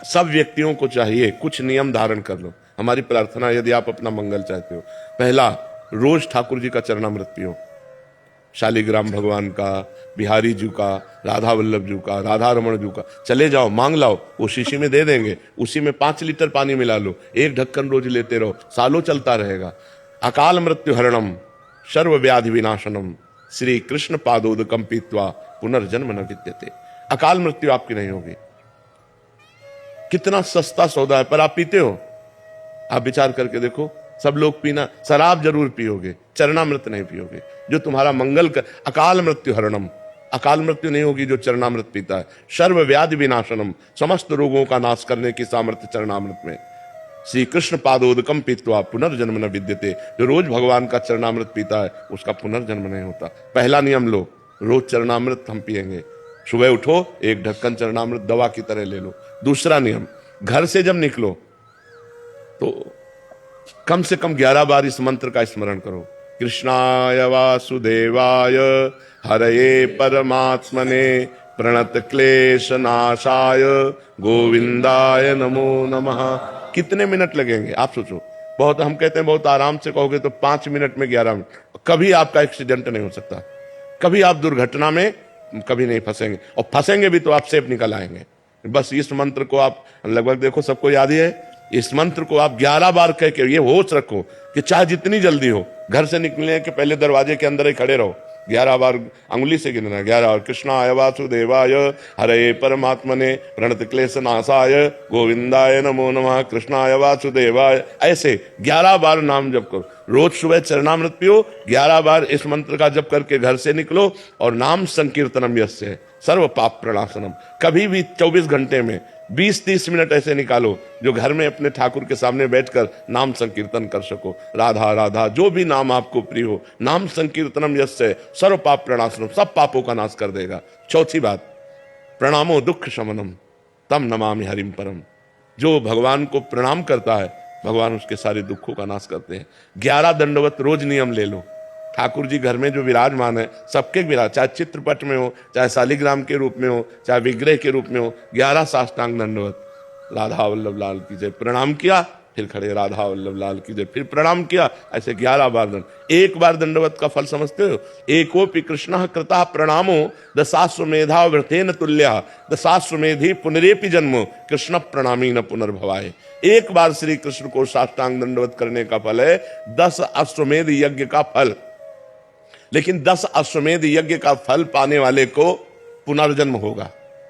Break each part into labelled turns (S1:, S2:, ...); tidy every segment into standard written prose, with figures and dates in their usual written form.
S1: सब व्यक्तियों को चाहिए कुछ नियम धारण कर लो। हमारी प्रार्थना, यदि आप अपना मंगल चाहते हो, पहला, रोज ठाकुर जी का चरणामृत पियो, शालिग्राम भगवान का, बिहारी जी का, राधा वल्लभ जी का, राधा रमण जी का। चले जाओ, मांग लाओ, वो शीशी में दे देंगे, उसी में 5 लीटर पानी मिला लो, 1 ढक्कन रोज लेते रहो, सालों चलता रहेगा। अकाल मृत्यु हरणम सर्व व्याधि विनाशनम श्री कृष्ण पादोदकम पीत्वा पुनर्जन्म न विद्यते। अकाल मृत्यु आपकी नहीं होगी। कितना सस्ता सौदा है, पर आप पीते हो? आप विचार करके देखो, सब लोग पीना, शराब जरूर पियोगे, चरणामृत नहीं पियोगे। जो तुम्हारा मंगल कर, अकाल मृत्यु हरणम, अकाल मृत्यु नहीं होगी जो चरणामृत पीता है। सर्व व्याधि विनाशनम, समस्त रोगों का नाश करने की सामर्थ्य चरणामृत में। श्री कृष्ण पादोदकम पीत्वा पुनर्जन्म न विद्यते, जो रोज भगवान का चरणामृत पीता है उसका पुनर्जन्म नहीं होता। पहला नियम लो, रोज चरणामृत हम पिएंगे। सुबह उठो, 1 ढक्कन चरणामृत दवा की तरह ले लो। दूसरा नियम, घर से जब निकलो तो कम से कम 11 बार इस मंत्र का स्मरण करो। कृष्णाय वासुदेवाय हरये परमात्मने प्रणत क्लेश नाशाय गोविंदाय नमो नमः। कितने मिनट लगेंगे आप सोचो। बहुत, हम कहते हैं बहुत आराम से कहोगे तो 5 मिनट में 11 मिनट। कभी आपका एक्सीडेंट नहीं हो सकता, कभी आप दुर्घटना में कभी नहीं फंसेंगे, और फंसेंगे भी तो आप सेफ निकल आएंगे। बस इस मंत्र को आप लगभग देखो सबको याद ही है। इस मंत्र को आप 11 बार कह के ये होश रखो कि चाहे जितनी जल्दी हो, घर से निकलने के पहले दरवाजे के अंदर ही खड़े रहो। 11 बार अंगुली से गिनना, 11 बार। कृष्णाय वासुदेवाय हरये परमात्मने प्रणत क्लेश नाशाय गोविंदाय नमो नमः। कृष्णाय वासुदेवाय, ऐसे 11 बार नाम जप करो। रोज सुबह चरणामृत पियो, 11 बार इस मंत्र का जप करके घर से निकलो, और नाम संकीर्तनम यस्य सर्व पाप प्रणाशनम। कभी भी 24 घंटे में 20-30 मिनट ऐसे निकालो जो घर में अपने ठाकुर के सामने बैठकर नाम संकीर्तन कर सको। राधा राधा, जो भी नाम आपको प्रिय हो, नाम संकीर्तनम यस्य सर्व पाप प्रणाशनम, सब पापों का नाश कर देगा। चौथी बात, प्रणामो दुख शमनम तम नमामि हरिम परम। जो भगवान को प्रणाम करता है, भगवान उसके सारे दुखों का नाश करते हैं। 11 दंडवत रोज नियम ले लो। ठाकुर जी घर में जो विराजमान है, सबके विराज, चाहे चित्रपट में हो, चाहे शालिग्राम के रूप में हो, चाहे विग्रह के रूप में हो, 11 साष्टांग दंडवत। राधा वल्लभ लाल की जय, प्रणाम किया, फिर खड़े, राधा वल्लभ लाल की जय, फिर प्रणाम किया, ऐसे 11 बार दंड। 1 बार दंडवत का फल समझते हो? एकोपि कृष्णः कृतः प्रणामो दशाश्वमेधा व्रतेन तुल्यः दशाश्वमेधि पुनरेपि जन्मो कृष्ण प्रणामी न पुनर्भवाय। 1 बार श्री कृष्ण को साष्टांग दंडवत करने का फल है 10 अश्वमेध यज्ञ का फल। लेकिन 10 अश्वमेध यज्ञ का फल पाने वाले को पुनर्जन्म होगा,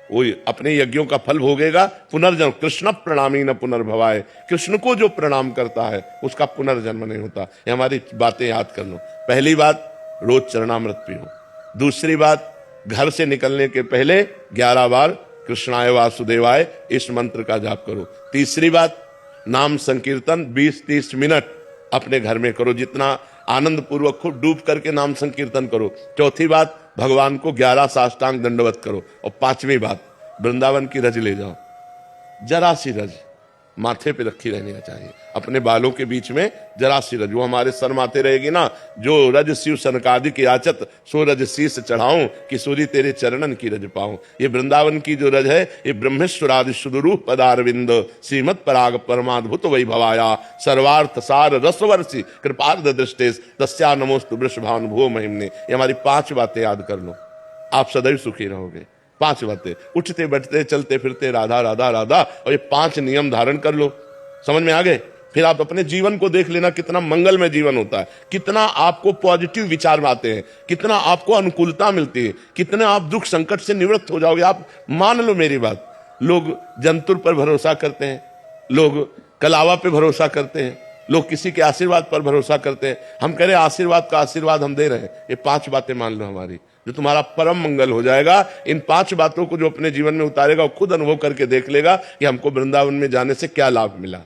S1: वो अपने यज्ञों का फल भोगेगा, पुनर्जन्म। कृष्ण प्रणामी न पुनर्भवाय, कृष्ण को जो प्रणाम करता है उसका पुनर्जन्म नहीं होता। ये हमारी बातें याद कर लो। पहली बात, रोज चरणामृत पियो। दूसरी बात, घर से निकलने के पहले 11 बार कृष्णाय वासुदेवाय इस मंत्र का जाप करो। तीसरी बात, नाम संकीर्तन 20-30 मिनट अपने घर में करो, जितना आनंद पूर्वक खूब डूब करके नाम संकीर्तन करो। चौथी बात, भगवान को 11 साष्टांग दंडवत करो। और 5वीं बात, वृंदावन की रज ले जाओ, जरा सी रज माथे पे रखी रहनी चाहिए, अपने बालों के बीच में जरा सी रज, वो हमारे सर माथे रहेगी ना। जो रज शिव सनकादि की आचत, सो रज शीस चढ़ाऊं, कि सूरी तेरे चरणन की रज पाऊं। ये वृंदावन की जो रज है, ये ब्रह्मेश्वरादि सुदरूप पदारविंद श्रीमद पराग परमाद्भुत वैभवाया सर्वार्थ सार रसवर्षि कृपार्ध दृष्टेश तस्या नमोस्तु वृषभानुभुवो महिमने। ये हमारी 5 बातें याद कर लो, आप सदैव सुखी रहोगे। 5 बातें, उठते बैठते चलते फिरते राधा राधा राधा, और ये 5 नियम धारण कर लो। समझ में आ गए? फिर आप अपने जीवन को देख लेना, कितना मंगलमय जीवन होता है, कितना आपको पॉजिटिव विचार आते हैं, कितना आपको अनुकूलता मिलती है, कितने आप दुख संकट से निवृत्त हो जाओगे। आप मान लो मेरी बात, लोग जंतुर पर भरोसा करते हैं, लोग कलावा पे भरोसा करते हैं, लोग किसी के आशीर्वाद पर भरोसा करते हैं। हम कह रहे हैं आशीर्वाद का आशीर्वाद हम दे रहे हैं। ये 5 बातें मान लो हमारी, जो तुम्हारा परम मंगल हो जाएगा। इन 5 बातों को जो अपने जीवन में उतारेगा वो खुद अनुभव करके देख लेगा कि हमको वृंदावन में जाने से क्या लाभ मिला।